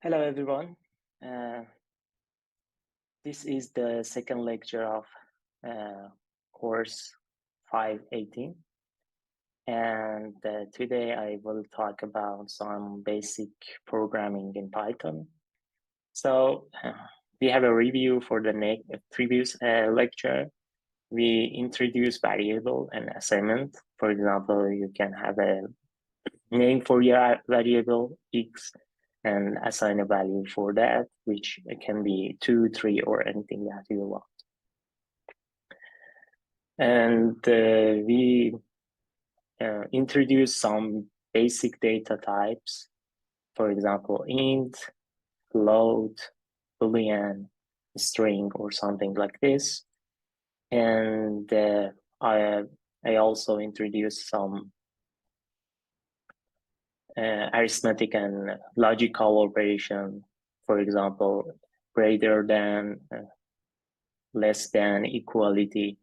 Hello, everyone. This is the second lecture of course 518. And today I will talk about some basic programming in Python. So we have a review for the previous lecture. We introduce variable and assignment. For example, you can have a name for your variable x and assign a value for that, which can be 2, 3, or anything that you want. And we introduce some basic data types, for example, int, float, boolean, string, or something like this. And I also introduced some arithmetic and logical operation, for example, greater than, less than, equality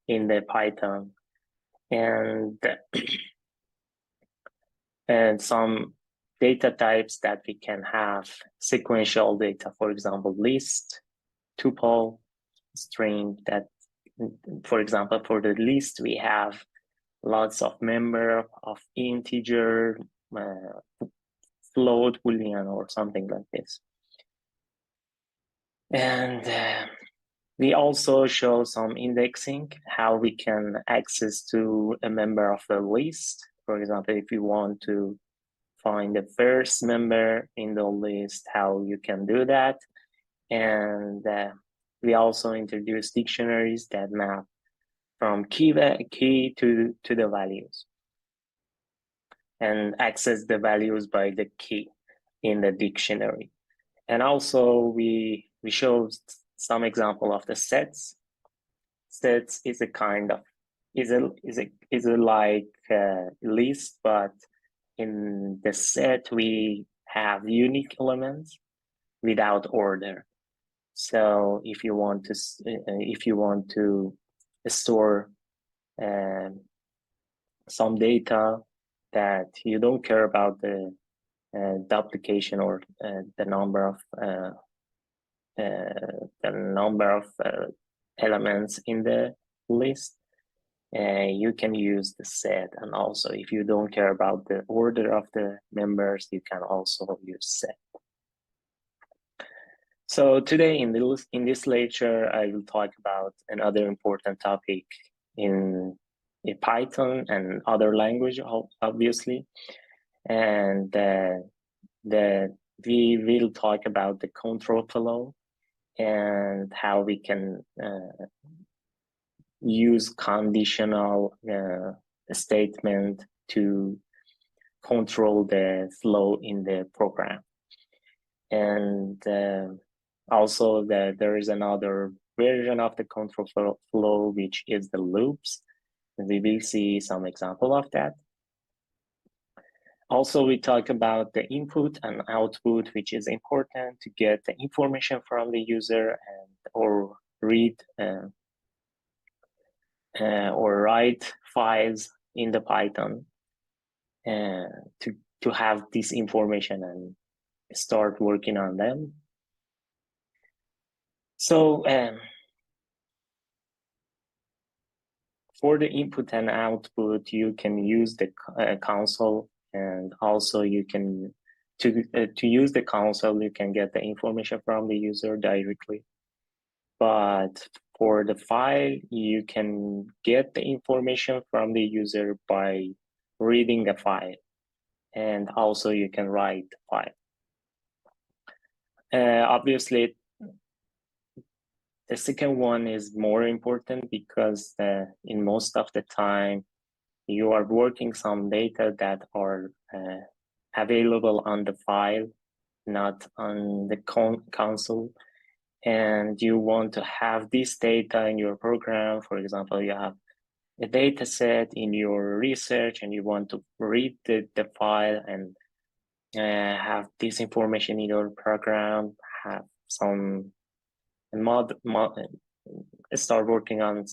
in the Python, and some data types that we can have sequential data, for example, list, tuple, string. That, for example, for the list, we have lots of member of integer, float, boolean, or something like this. And we also show some indexing, how we can access to a member of the list. For example, if you want to find the first member in the list, how you can do that. And we also introduce dictionaries that map from key to the values and access the values by the key in the dictionary. And also we show some example of the sets. Sets is a kind of is a like list, but in the set we have unique elements without order. So if you want to store some data that you don't care about the duplication or the number of elements in the list, you can use the set. And also, if you don't care about the order of the members, you can also use set. So today in this lecture, I will talk about another important topic in Python and other language, obviously. And we will talk about the control flow and how we can use conditional statement to control the flow in the program. And also there is another version of the control flow, which is the loops. We will see some example of that. Also, we talk about the input and output, which is important to get the information from the user or read or write files in the Python to have this information and start working on them. So for the input and output, you can use the console, and also you can to use the console, you can get the information from the user directly. But for the file, you can get the information from the user by reading a file, and also you can write the file. Obviously, the second one is more important because in most of the time, you are working some data that are available on the file, not on the console. And you want to have this data in your program. For example, you have a data set in your research and you want to read the file and have this information in your program, have some start working on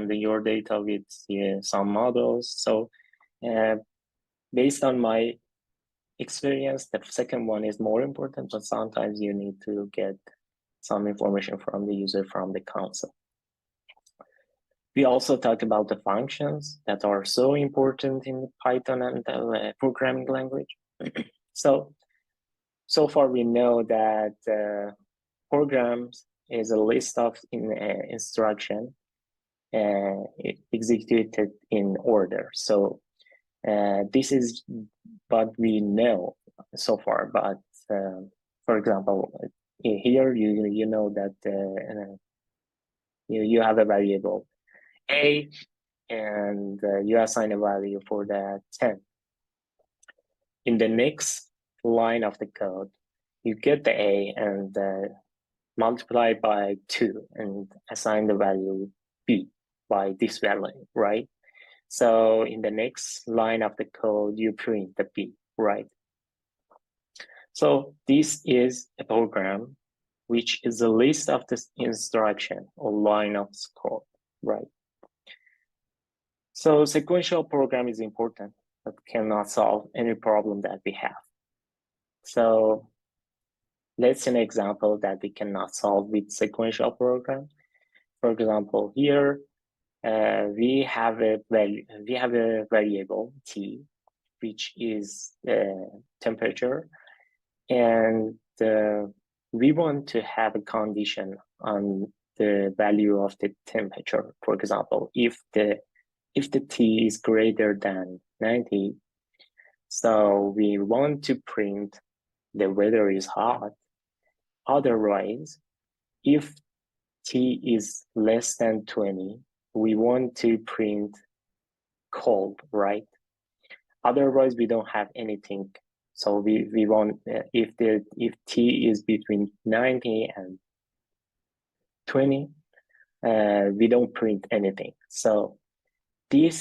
your data with some models. So based on my experience. The second one is more important, but sometimes you need to get some information from the user from the console. We also talked about the functions that are so important in Python and the programming language. So far we know that programs is a list of instruction executed in order. So this is what we know so far. But for example, here you know that you have a variable a, and you assign a value for that 10. In the next line of the code, you get the a and multiply by 2 and assign the value b by this value, right? So in the next line of the code, you print the b, right? So this is a program which is a list of the instruction or line of code, right? So sequential program is important, but cannot solve any problem that we have. So let's see an example that we cannot solve with sequential program. For example, here we have a variable t, which is temperature, and we want to have a condition on the value of the temperature. For example, if the T is greater than 90, so we want to print the weather is hot. Otherwise, if T is less than 20, we want to print cold, right? Otherwise, we don't have anything. So we want, if T is between 90 and 20, we don't print anything. So in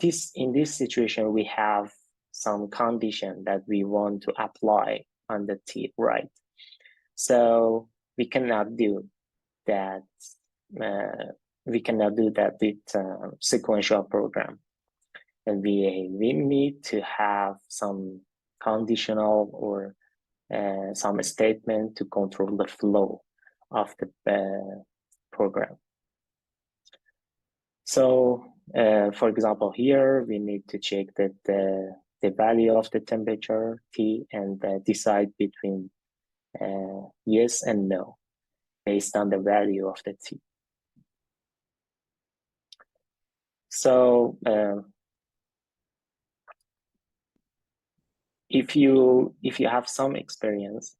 this situation, we have some condition that we want to apply on the T, right? So we cannot do that. We cannot do that with sequential program, and we need to have some conditional or some statement to control the flow of the program. So, for example, here we need to check that the value of the temperature T and decide between yes and no based on the value of the T. So if you have some experience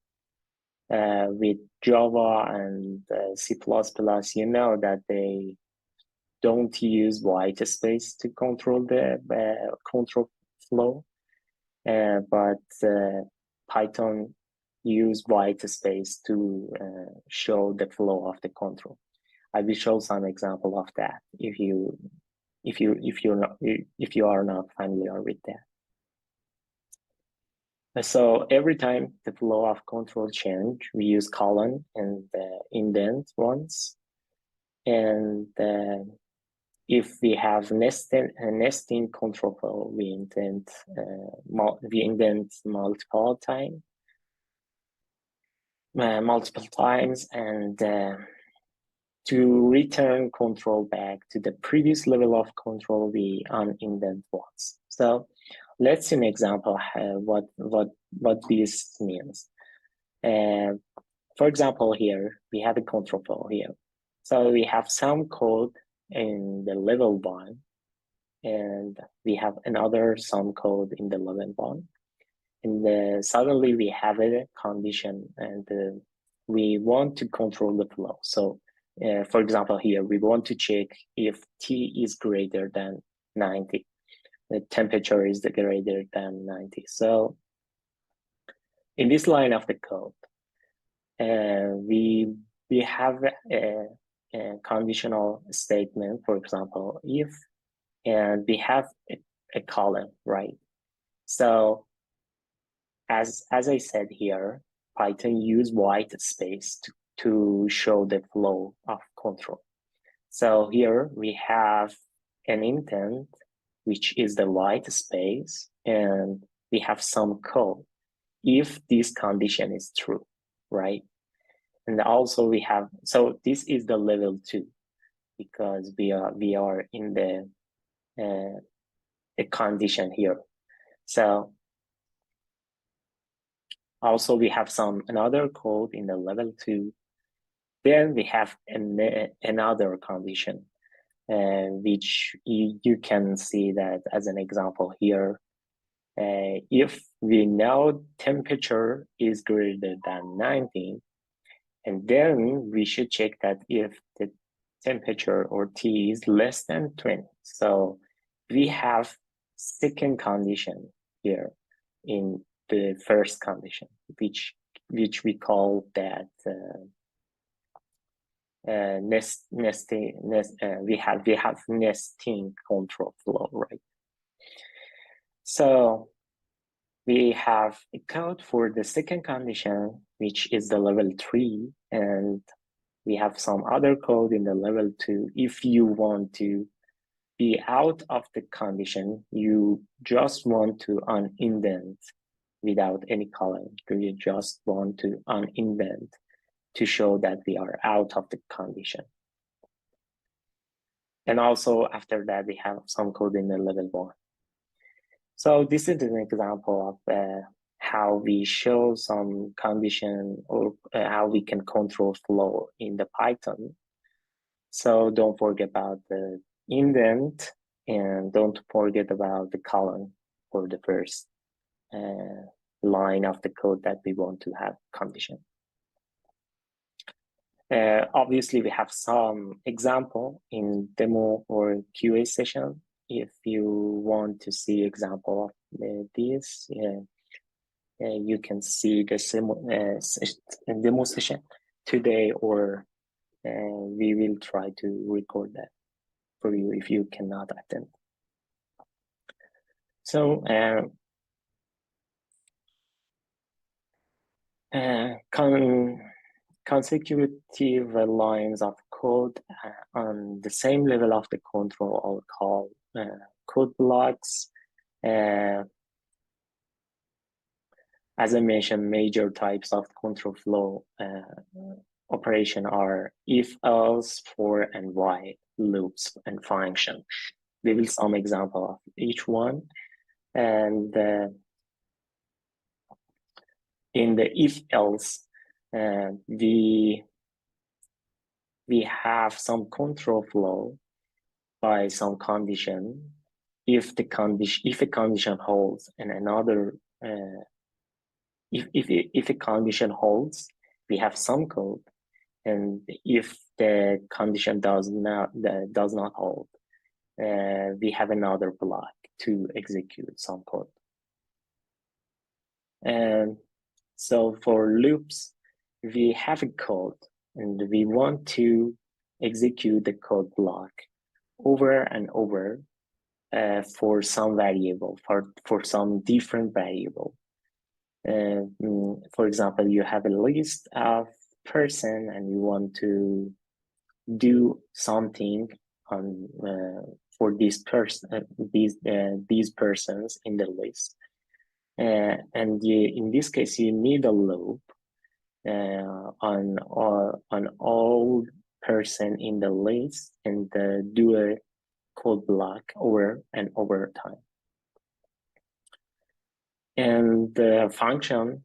with Java and C++, you know that they don't use white space to control the control flow, but Python use white space to show the flow of the control. I will show some example of that if you are not familiar with that. So every time the flow of control change, we use colon and indent once, and if we have nesting control flow, we indent multiple times, and to return control back to the previous level of control, we unindent once. So let's see an example what this means. For example, here we have a control flow here. So we have some code in the level 1, and we have another some code in the level 1. And suddenly we have a condition, and we want to control the flow. So for example, here we want to check if T is greater than 90. The temperature is greater than 90. So in this line of the code, we have a conditional statement, for example, if, and we have a column, right? So as I said here, Python use white space to show the flow of control. So here we have an intent which is the white space, and we have some code if this condition is true, right? And also we have, so this is the level 2 because we are in the condition here. So also we have another code in the level 2. Then we have another condition, which you can see that as an example here. If we know temperature is greater than 19, and then we should check that if the temperature or T is less than 20. So we have second condition here in the first condition, which we call that we have nesting control flow, right? So we have a code for the second condition, which is the level 3, and we have some other code in the level 2. If you want to be out of the condition, you just want to unindent without any column. You just want to unindent to show that we are out of the condition. And also after that, we have some code in the level 1. So this is an example of how we show some condition or how we can control flow in the Python. So don't forget about the indent and don't forget about the column for the first line of the code that we want to have condition. Obviously, we have some example in demo or QA session. If you want to see example of this, you can see the demo session today, or we will try to record that for you if you cannot attend. So consecutive lines of code on the same level of the control are called code blocks. As I mentioned, major types of control flow operation are if, else, for, and while loops and function. We will some example of each one. And in the if-else, we have some control flow by some condition. If a condition holds and another if a condition holds, we have some code, and if the condition does not hold, we have another block to execute some code. And so for loops, we have a code, and we want to execute the code block over and over for some variable, for some different variable. For example, you have a list of person and you want to do something on for this person, these persons in the list, and in this case you need a loop on all person in the list and do a code block over and over time. And the function,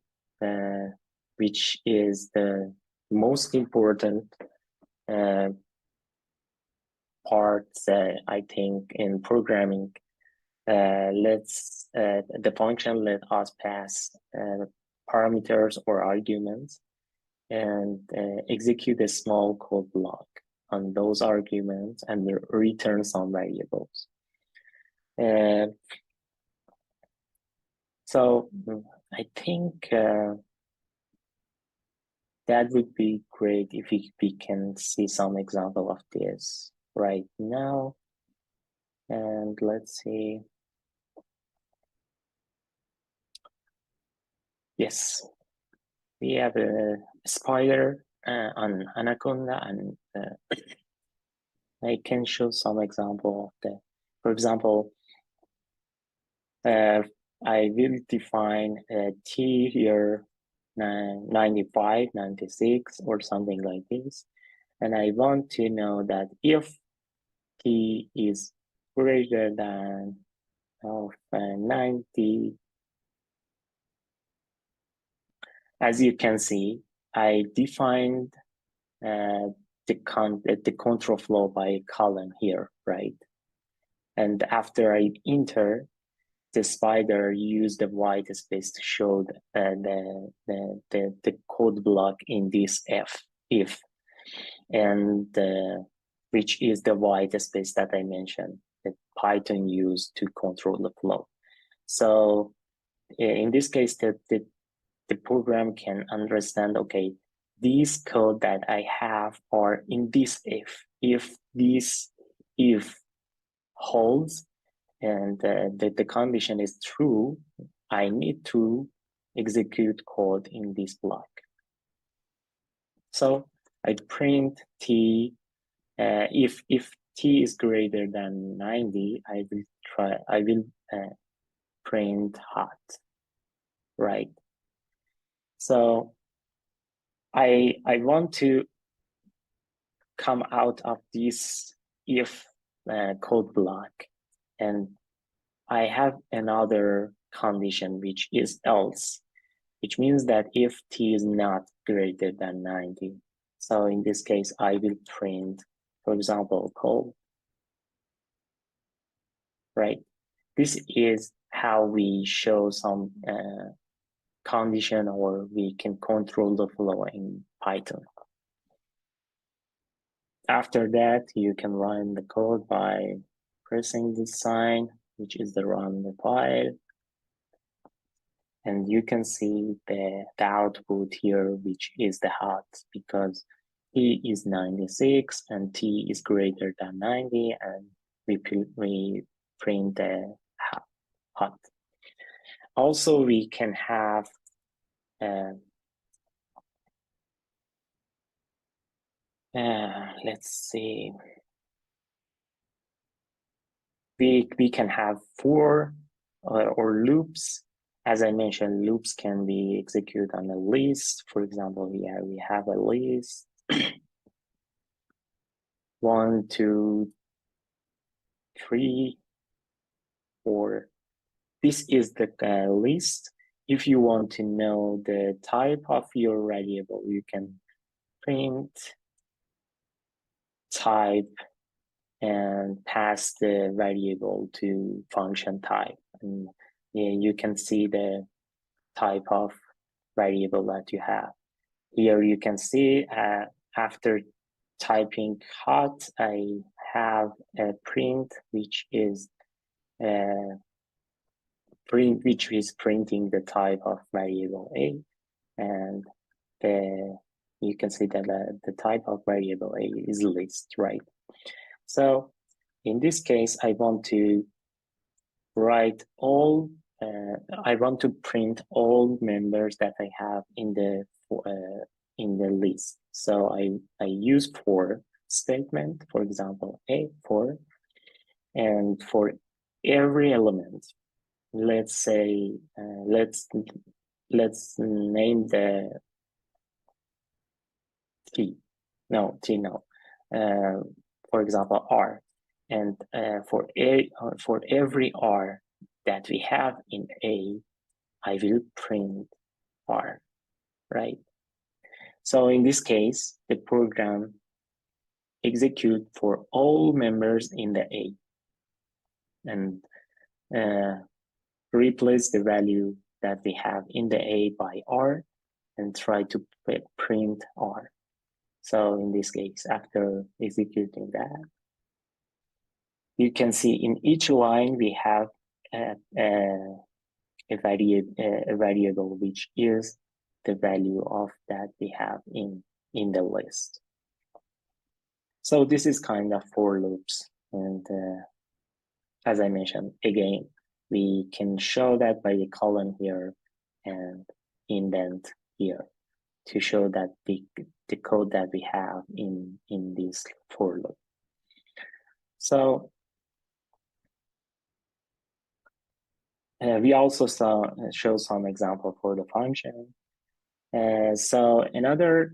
which is the most important part, I think, in programming, the function let us pass parameters or arguments and execute a small code block on those arguments and return some variables. So I think that would be great if we can see some example of this right now. And let's see. Yes, we have a spider on Anaconda, and I can show some example of that. For example, I will define t here 95, 96, or something like this. And I want to know that if t is greater than of 90, as you can see, I defined the control flow by column here, right? And after I enter, the spider used the white space to show the code block in this if, and which is the white space that I mentioned that Python used to control the flow. So in this case, the program can understand, okay, these code that I have are in this if this if holds and the condition is true, I need to execute code in this block. So I print t. If t is greater than 90, I will print hot, right? So I want to come out of this if code block, and I have another condition which is else, which means that if t is not greater than 90. So in this case, I will print, for example, cold, right? This is how we show some condition, or we can control the flow in Python. After that, you can run the code by pressing this sign, which is the run the file. And you can see the output here, which is the hot, because t is 96 and t is greater than 90, and we print the hot. Also, we can have let's see, we can have for or loops. As I mentioned, loops can be executed on a list. For example, here we have a list 1, 2, 3, 4. This is the list. If you want to know the type of your variable, you can print type and pass the variable to function type. And you can see the type of variable that you have. Here you can see after typing hot, I have a print which is printing the type of variable A, and you can see that the type of variable A is list, right? So in this case, I want to write all. I want to print all members that I have in the list. So I use for statement, for example, A for, and for every element, let's say let's name the T. No, for example, R, and for every R that we have in A, I will print R, right? So in this case, the program execute for all members in the A, and replace the value that we have in the A by R, and try to print R. So in this case, after executing that, you can see in each line we have a variable which is the value of that we have in the list. So this is kind of for loops, and as I mentioned, again, we can show that by a colon here and indent here to show that the code that we have in this for loop. So We also show some example for the function. So another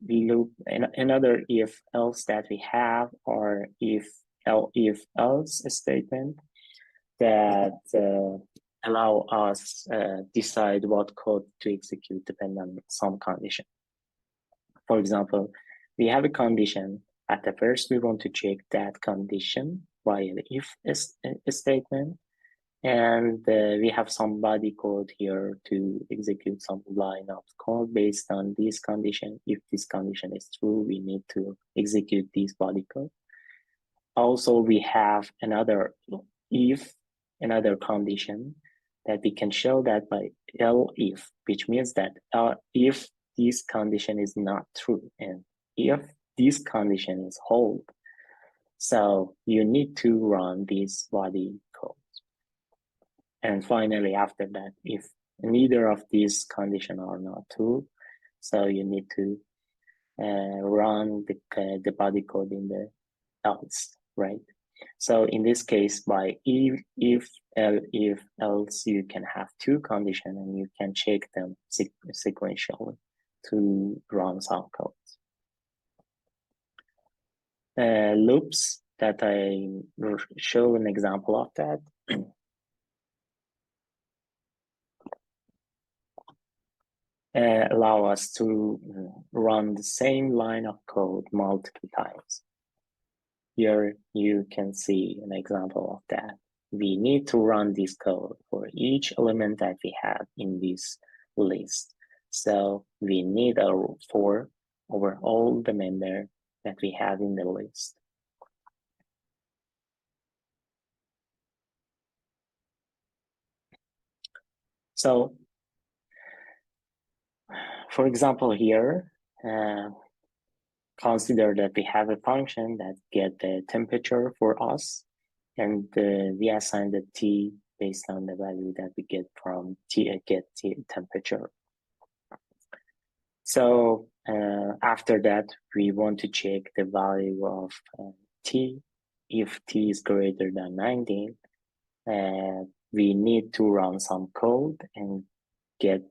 loop, another if else that we have, or if else statement that allow us decide what code to execute depending on some condition. For example, we have a condition. At the first, we want to check that condition via the if statement. And we have some body code here to execute some line of code based on this condition. If this condition is true, we need to execute this body code. Also, we have another condition that we can show that by elif, which means that if this condition is not true and if this condition is hold, so you need to run this body code. And finally, after that, if neither of these conditions are not true, so you need to run the body code in the else, right? So in this case, by if else, you can have two conditions and you can check them sequentially to run some codes. Loops that I show an example of that. Allow us to run the same line of code multiple times. Here you can see an example of that. We need to run this code for each element that we have in this list. So we need a for over all the member that we have in the list. So, for example, here, consider that we have a function that get the temperature for us, and we assign the t based on the value that we get from get temperature. So after that, we want to check the value of t. If t is greater than 90, we need to run some code and get,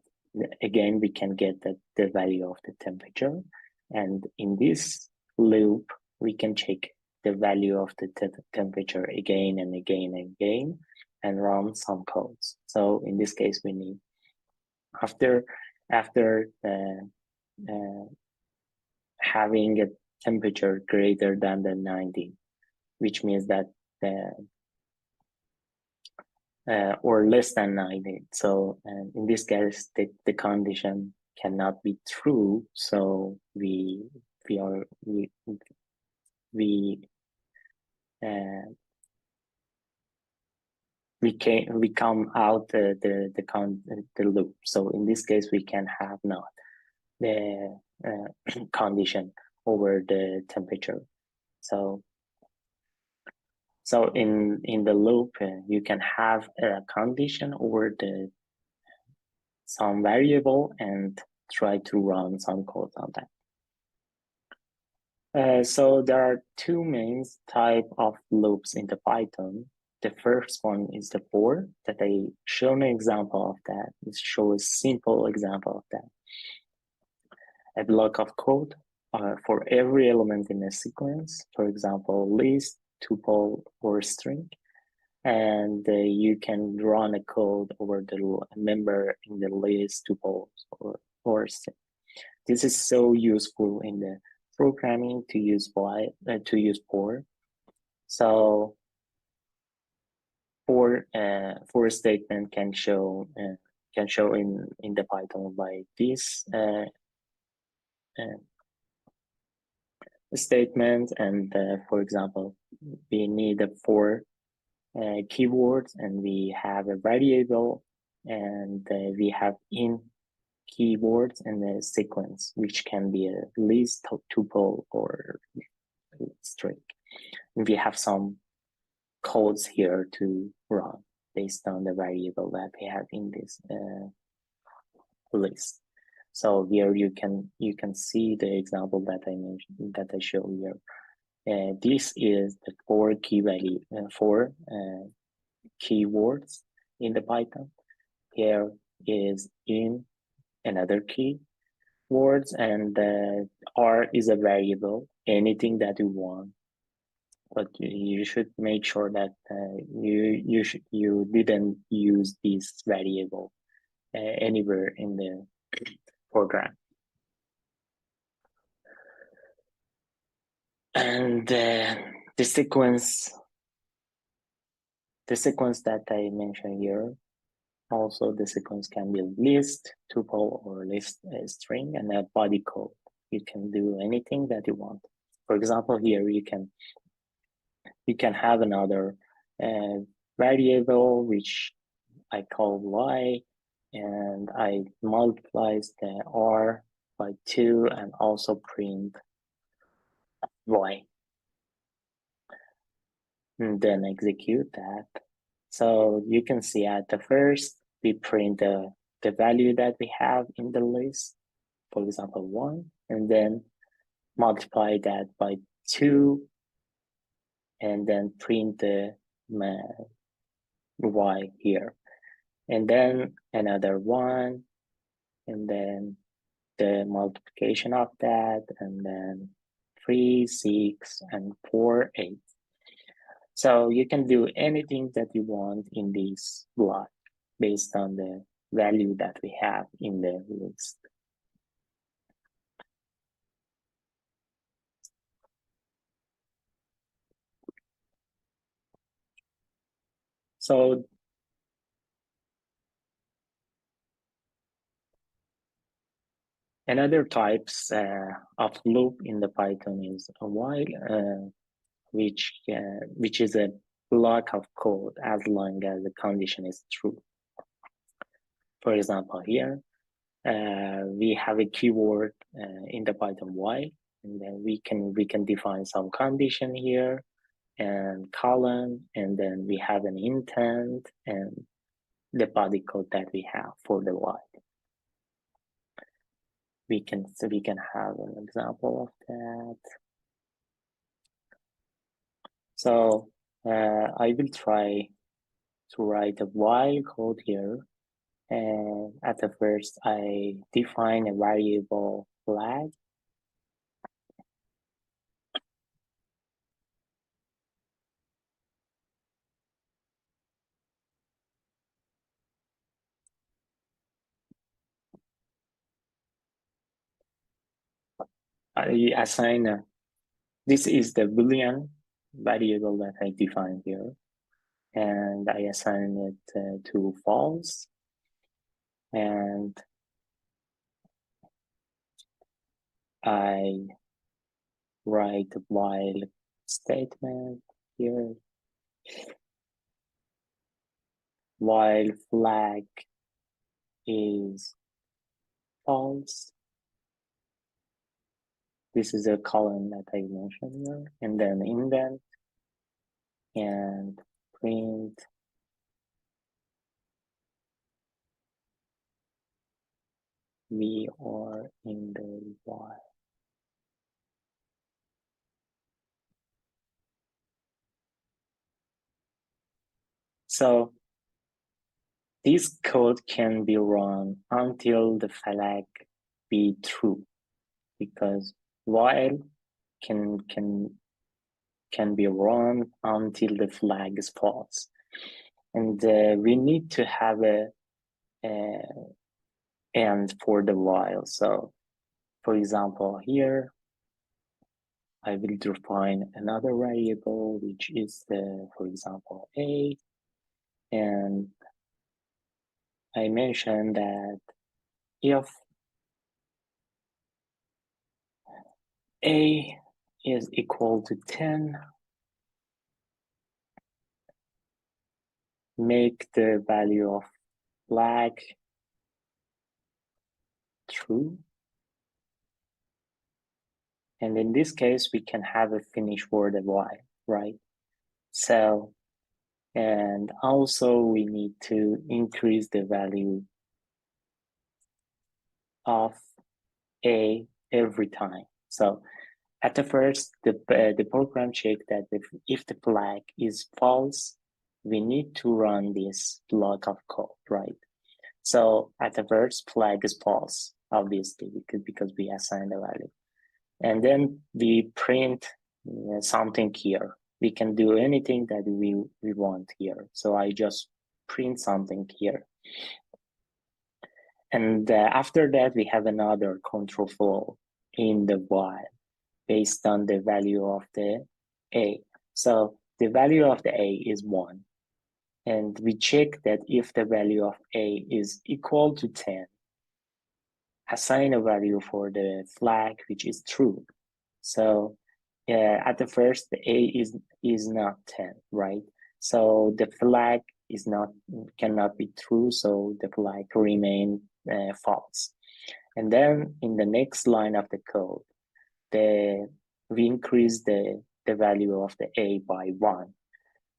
again, we can get the value of the temperature. And in this loop, we can check the value of the temperature again and again and again and run some codes. So in this case, we need, after having a temperature greater than the 90, which means that or less than 90. So in this case, the condition cannot be true. So we come out the loop. So in this case, we can have not the condition over the temperature. So in the loop, you can have a condition over some variable and try to run some code on that. So there are two main type of loops in the Python. The first one is the for, that I show an example of that. It shows a simple example of that. A block of code for every element in a sequence, for example, list, tuple, or string. And you can run a code over the member in the list, tuple, or string. This is so useful in the programming to use for. So for statement can show in the Python by this statement, and for example, we need a for keywords, and we have a variable, and we have in keywords and a sequence, which can be a list, tuple, or string. And we have some codes here to run based on the variable that we have in this list. So here you can see the example that I mentioned, that I show here. This is the for keywords, in the Python. Here is in another key words, and R is a variable, anything that you want. But you should make sure that you didn't use this variable anywhere in the program. And the sequence that I mentioned here, also the sequence can be list, tuple, or list string, and a body code. You can do anything that you want. For example, here you can have another variable which I call y, and I multiplies the r by 2 and also print y, and then execute that. So you can see at the first, we print the value that we have in the list, for example, 1, and then multiply that by 2, and then print the y here. And then another 1, and then the multiplication of that, and then 3, 6, and 4, 8. So you can do anything that you want in this block based on the value that we have in the list. So another types of loop in the Python is a while, which is a block of code as long as the condition is true. For example, here we have a keyword in the Python while, and then we can define some condition here and column, and then we have an intent and the body code that we have for the while. We can have an example of that. So I will try to write a while code here. And at the first, I define a variable flag. I assign this is the Boolean variable that I define here, and I assign it to false, and I write a while statement here. While flag is false, this is a column that I mentioned here, and then indent and print we are in the while. So this code can be run until the flag be true, because while can be run until the flag is false, and we need to have a end for the while. So, for example, here I will define another variable which is for example, a, and I mentioned that if a is equal to 10, make the value of flag true. And in this case, we can have a finish for the while, right? So, and also we need to increase the value of a every time. So at the first, the program check that if the flag is false, we need to run this block of code, right? So at the first, flag is false, obviously, because we assign the value. And then we print something here. We can do anything that we want here. So I just print something here. And after that, we have another control flow in the while based on the value of the A. So the value of the A is 1. And we check that if the value of A is equal to 10, assign a value for the flag, which is true. So at the first, the A is not 10, right? So the flag cannot be true, so the flag remain false. And then in the next line of the code, we increase the value of the A by 1.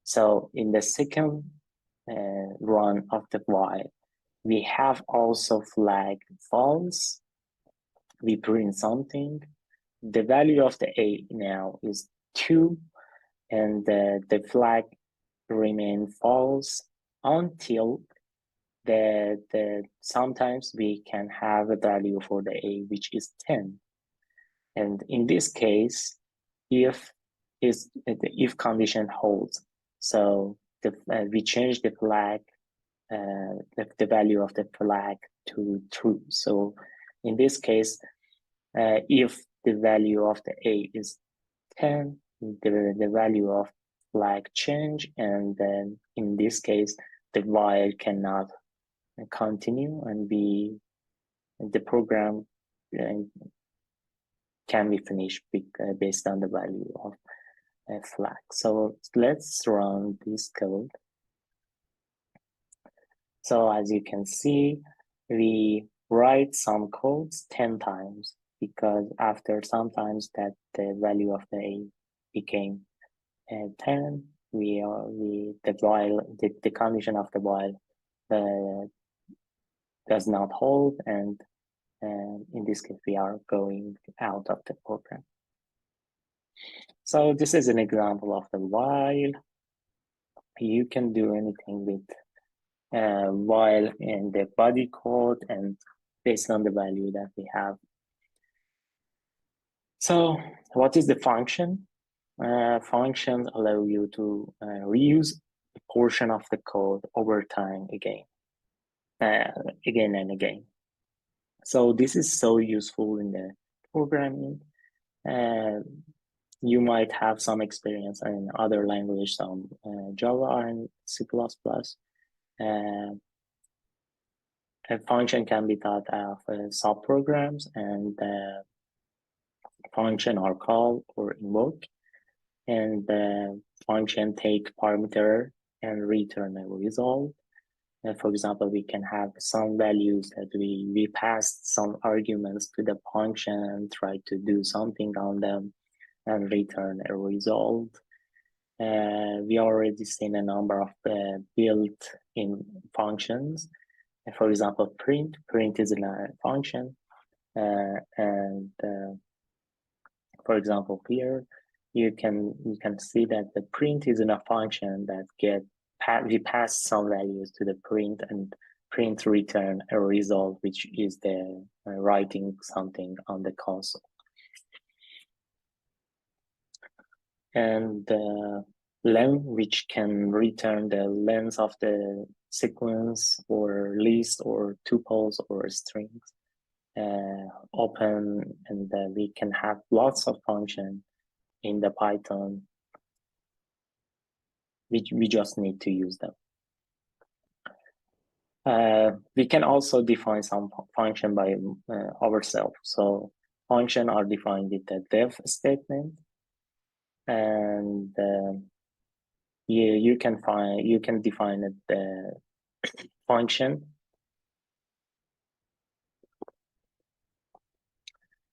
So in the second run of the while, we have also flag false. We print something. The value of the A now is 2, and the flag remain false until sometimes we can have a value for the A which is 10. And in this case, if condition holds, so we change the flag, the value of the flag to true. So in this case, if the value of the A is 10, the value of flag change, and then in this case, the while cannot continue, and the program can be finished based on the value of a flag. So let's run this code. So as you can see, we write some codes 10 times, because after sometimes that the value of the A became 10, the condition of the while does not hold, and in this case we are going out of the program. So this is an example of the while. You can do anything with while in the body code and based on the value that we have. So what is the function? Functions allow you to reuse a portion of the code over time again and again. So this is so useful in the programming. You might have some experience in other languages, some Java and C++. A function can be thought of subprograms, and function are called or invoke, and the function take parameter and return a result. And for example, we can have some values that we pass some arguments to the function and try to do something on them and return a result. We already seen a number of built-in functions. For example, print is a function, and for example here you can see that the print is in a function that we pass some values to the print, and print return a result, which is the writing something on the console. And the len, which can return the length of the sequence or list or tuples or strings. Open, and we can have lots of functions in the Python. We just need to use them. We can also define some function by ourselves. So function are defined with the def statement, and you can define the function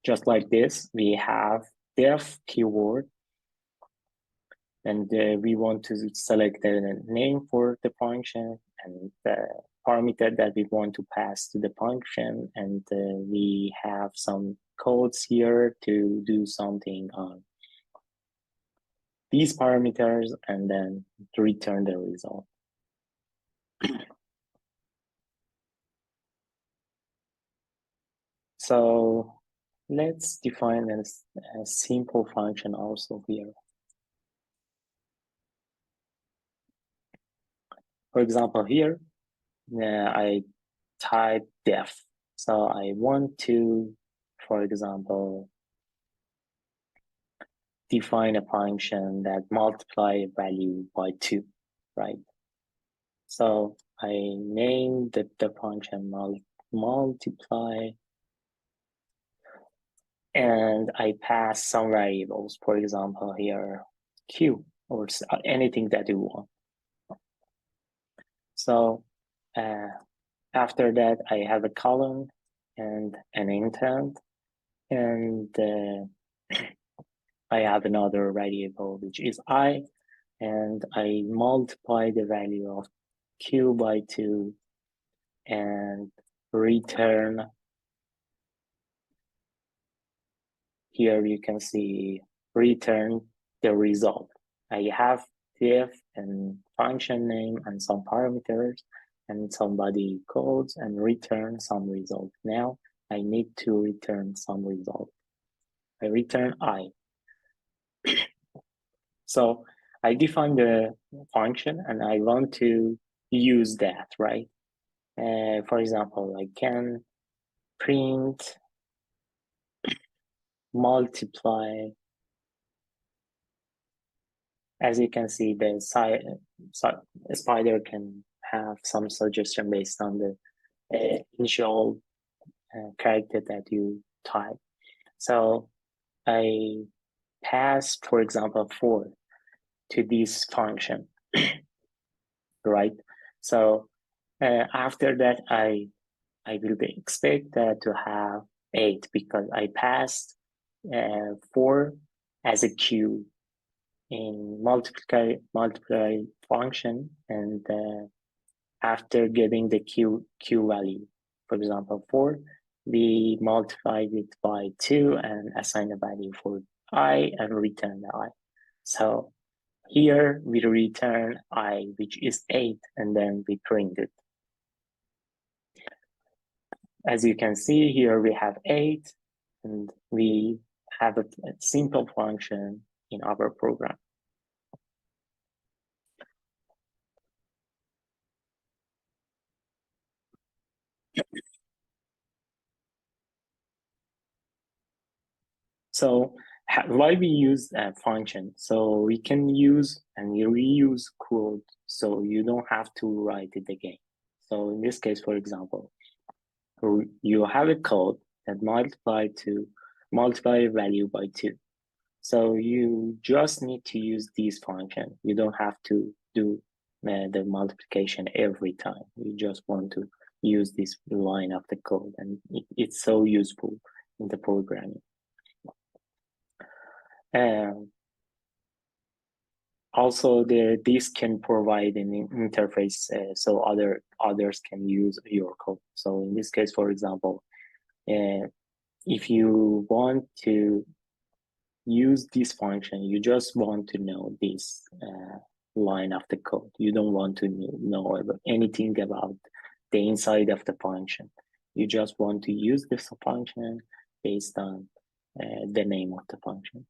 just like this. We have def keyword, and we want to select the name for the function and the parameter that we want to pass to the function, and we have some codes here to do something on these parameters and then to return the result. So let's define a simple function also here. For example, here I type def. So I want to, for example, define a function that multiply a value by 2, right? So I named the function multiply, and I pass some variables, for example, here q, or anything that you want. So after that, I have a column and an intent, and I have another variable, which is I, and I multiply the value of q by 2 and return. Here you can see return the result. I have div and function name and some parameters and somebody codes and return some result. Now I need to return some result. I return I. So I define the function and I want to use that, right? For example, I can print multiply. As you can see, the spider can have some suggestion based on the initial character that you type. So I pass, for example, 4 to this function, right? So after that, I will expect that to have 8 because I passed 4 as a q in multiply function, and after getting the q value, for example 4, we multiplied it by 2 and assign a value for I and return the I. So here we return I, which is 8, and then we print it. As you can see here, we have 8, and we have a simple function in our program. So why we use a function? So we can use and we reuse code, so you don't have to write it again. So in this case, for example, you have a code that multiply a value by 2. So you just need to use this function. You don't have to do the multiplication every time. You just want to use this line of the code, and it's so useful in the programming. Also, this can provide an interface so others can use your code. So in this case, for example, if you want to use this function, you just want to know this line of the code. You don't want to know anything about the inside of the function. You just want to use this function based on the name of the function.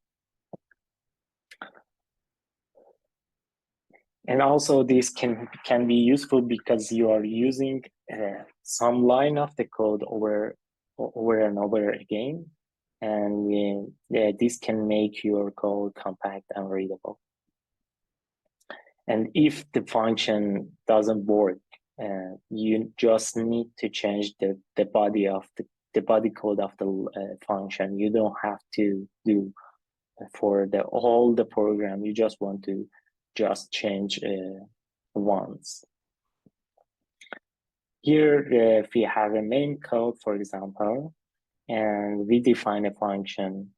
And also this can be useful because you are using some line of the code over and over again, and this can make your code compact and readable. And if the function doesn't work, you just need to change the body of the body code of the function. You don't have to do for all the program. You just want to just change once. Here, if we have a main code, for example, and we define a function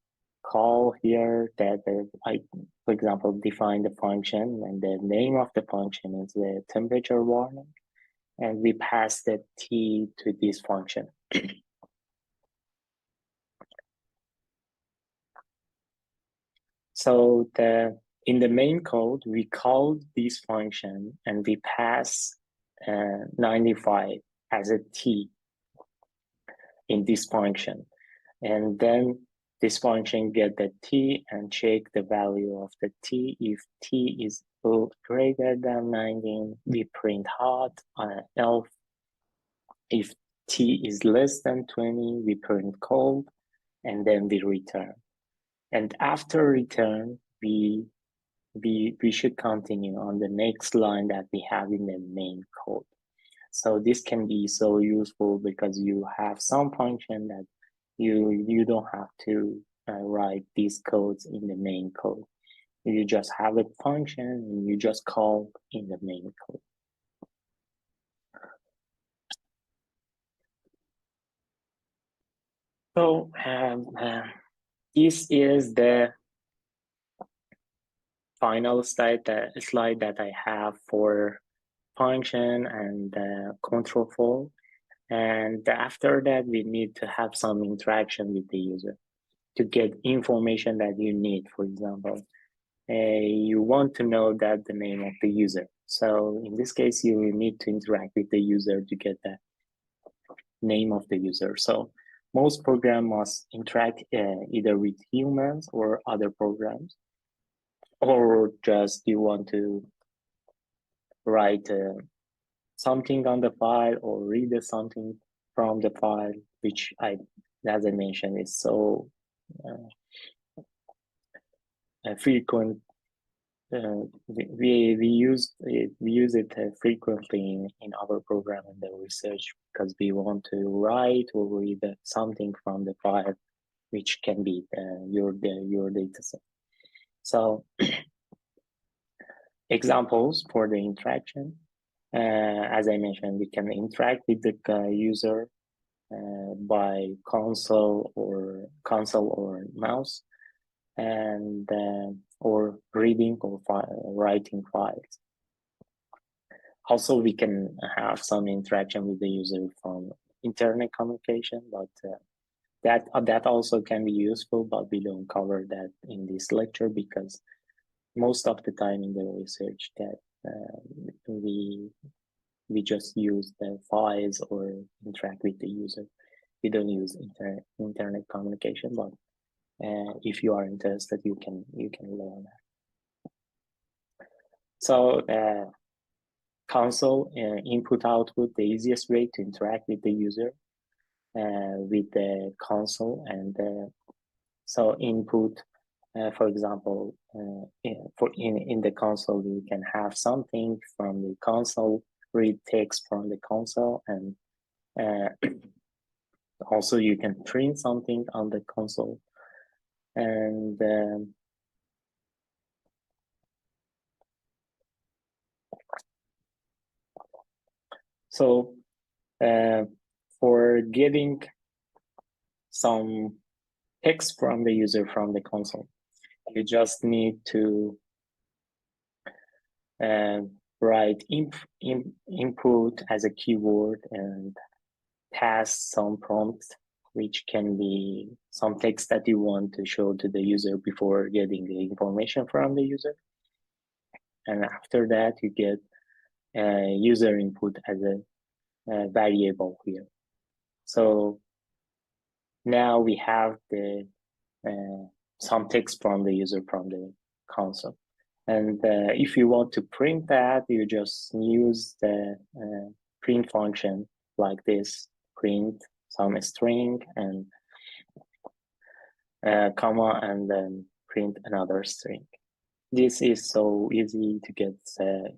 call here that I, for example, define the function, and the name of the function is the temperature warning, and we pass the t to this function. So in the main code, we call this function and we pass 95 as a t in this function. And then this function get the t and check the value of the t. If t is greater than 19, we print hot. Else, if t is less than 20, we print cold, and then we return. And after return, we should continue on the next line that we have in the main code. So this can be so useful because you have some function that you don't have to write these codes in the main code. You just have a function and you just call in the main code. So this is the final slide that I have for function and control flow. And after that, we need to have some interaction with the user to get information that you need. For example, you want to know that the name of the user. So in this case, you will need to interact with the user to get the name of the user. So most programs must interact either with humans or other programs, or just you want to write something on the file or read something from the file, which as I mentioned, is so frequent. We use it frequently in our program and the research because we want to write or read something from the file, which can be your data set. So examples for the interaction. As I mentioned, we can interact with the user by console or mouse, and or reading or writing files. Also, we can have some interaction with the user from internet communication, but that also can be useful, but we don't cover that in this lecture because most of the time in the research that we just use the files or interact with the user. We don't use internet communication, but if you are interested, you can learn that. So console input output, the easiest way to interact with the user with the console, and so input. For example, in the console, you can have something from the console, read text from the console, and also you can print something on the console. And so for getting some text from the user from the console, you just need to write input as a keyword and pass some prompts, which can be some text that you want to show to the user before getting the information from the user. And after that, you get user input as a variable here. So now we have the some text from the user from the console. And if you want to print that, you just use the print function like this, print some string and comma, and then print another string. This is so easy to get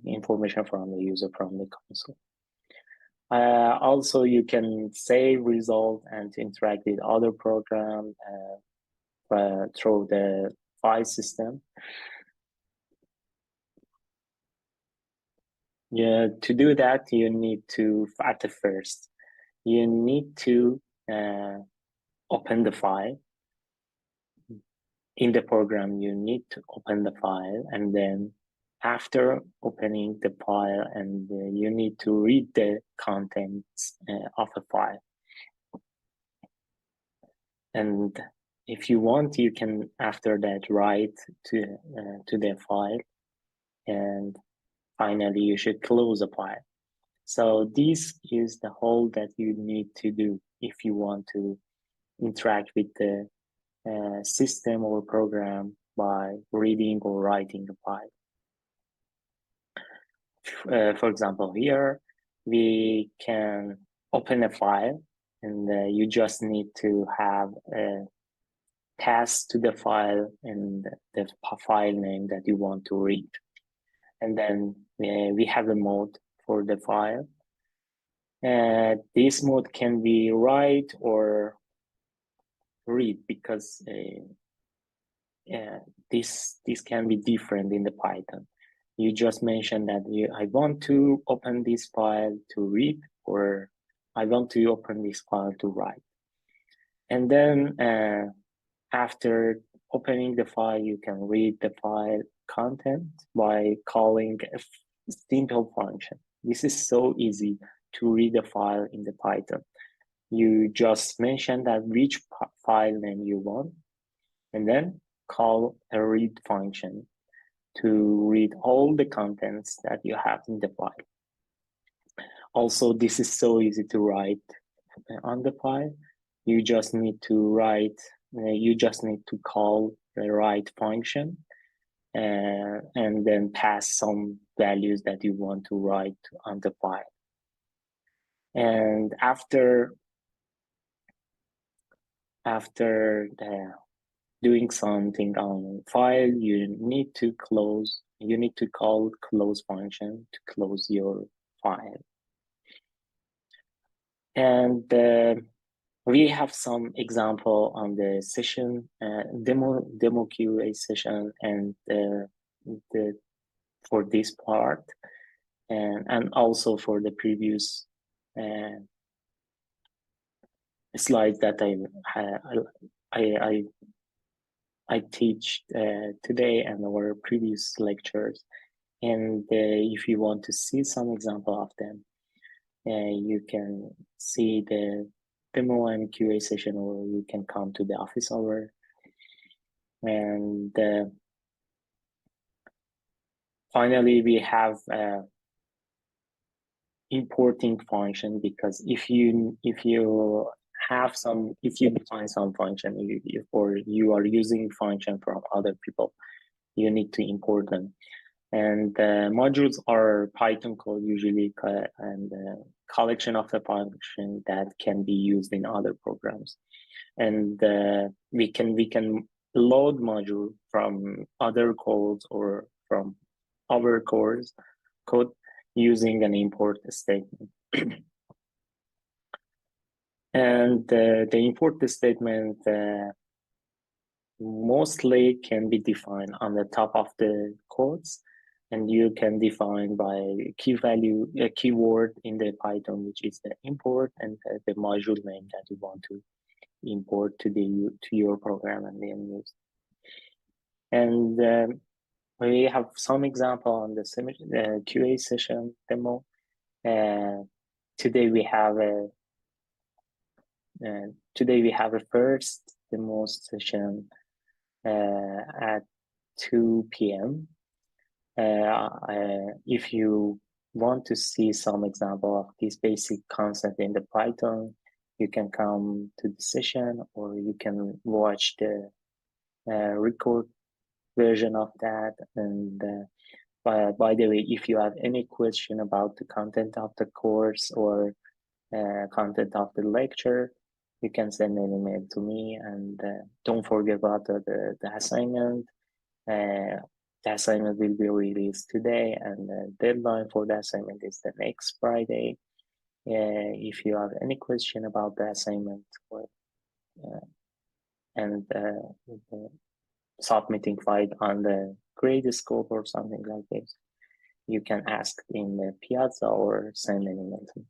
information from the user from the console. Also, you can save result and interact with other programs through the file system. Yeah, to do that, you need to, at the first, you need to open the file. In the program, you need to open the file, and then after opening the file, and you need to read the contents of the file. And if you want, you can after that write to the file, and finally you should close the file. So this is the whole that you need to do if you want to interact with the system or program by reading or writing a file. For example, here we can open a file, and you just need to have a path to the file and the file name that you want to read. And then we have a mode for the file. This mode can be write or read, because this can be different in the Python. You just mentioned that I want to open this file to read, or I want to open this file to write. And then after opening the file, you can read the file content by calling a simple function. This is so easy to read a file in the Python. You just mention that which file name you want, and then call a read function to read all the contents that you have in the file. Also, this is so easy to write on the file. You just need to call the write function and then pass some values that you want to write on the file. And after doing something on file, you need to call close function to close your file. And we have some example on the session, demo QA session, and for this part, and also for the previous slides that I teach today and our previous lectures. And if you want to see some example of them, you can see the demo and QA session, or you can come to the office hour. And finally, we have importing function, because if you define some function, or you are using function from other people, you need to import them. And modules are Python code usually, and collection of the function that can be used in other programs. And we can load module from other codes or from our code using an import statement. And the import statement mostly can be defined on the top of the codes, and you can define by keyword in the Python, which is the import, and the module name that you want to import to your program and then use. And we have some example on the QA session demo. Today we have a first demo session at 2 p.m. If you want to see some example of this basic concept in the Python, you can come to the session, or you can watch the record version of that. And by the way, if you have any question about the content of the course or content of the lecture, you can send an email to me. And don't forget about the assignment. The assignment will be released today, and the deadline for the assignment is the next Friday. If you have any question about the assignment and submitting file on the grade scope or something like this, you can ask in the Piazza or send an email to me.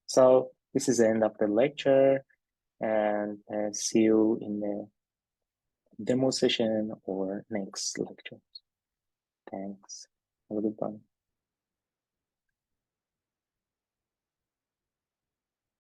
So this is the end of the lecture, and see you in the demo session or next lecture. Thanks. Have a good one.